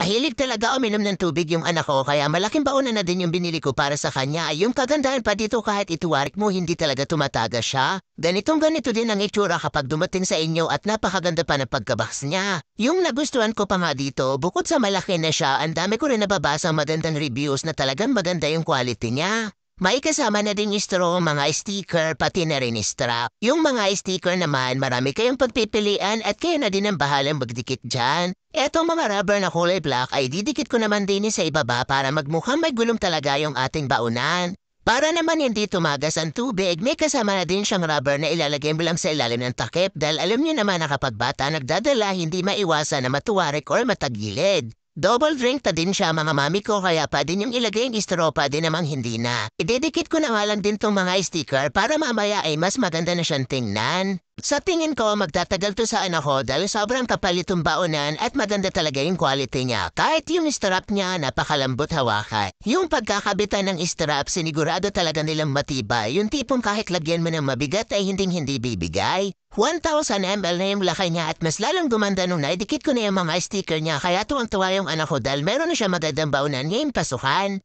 Mahilig talaga uminom ng tubig yung anak ko kaya malaking baon na din yung binili ko para sa kanya. Yung kagandahan pa dito kahit ituwarik mo hindi talaga tumataga siya. Ganito din ang itsura kapag dumating sa inyo at napakaganda pa ng pagkabaks niya. Yung nagustuhan ko pa nga dito, bukod sa malaki na siya, ang dami ko rin nababasa magandang reviews na talagang maganda yung quality niya. May kasama na din straw, mga sticker, pati na rin strap. Yung mga sticker naman, marami kayong pagpipilian at kayo na din ang bahalang magdikit dyan. Etong mga rubber na kulay black ay didikit ko naman din sa ibaba para magmukhang may gulong talaga yung ating baunan. Para naman hindi tumagas ang tubig, may kasama na din siyang rubber na ilalagay mo lang sa ilalim ng takip dahil alam niyo naman na kapag bata nagdadala hindi maiwasan na matuwarik or matagilid. Double drink ta din siya mga mami ko kaya pa din yung ilagay yung straw pa din namang hindi na. Idedikit ko na nga lang din tong mga sticker para mamaya ay mas maganda na siyang tingnan. Sa tingin ko magtatagal to sa anak ko dahil sobrang kapal itong baonan at maganda talaga yung quality niya. Kahit yung strap niya napakalambot hawakan. Yung pagkakabitan ng strap sinigurado talaga nilang matibay. Yung tipong kahit lagyan mo ng mabigat ay hindi bibigay. 1,000 ml na yung laki niya at mas lalang gumanda nung naidikit ko na yung mga sticker niya kaya tuwang-tuwa yung anak ko dahil meron na siya magandang baonan ngayong pasukan.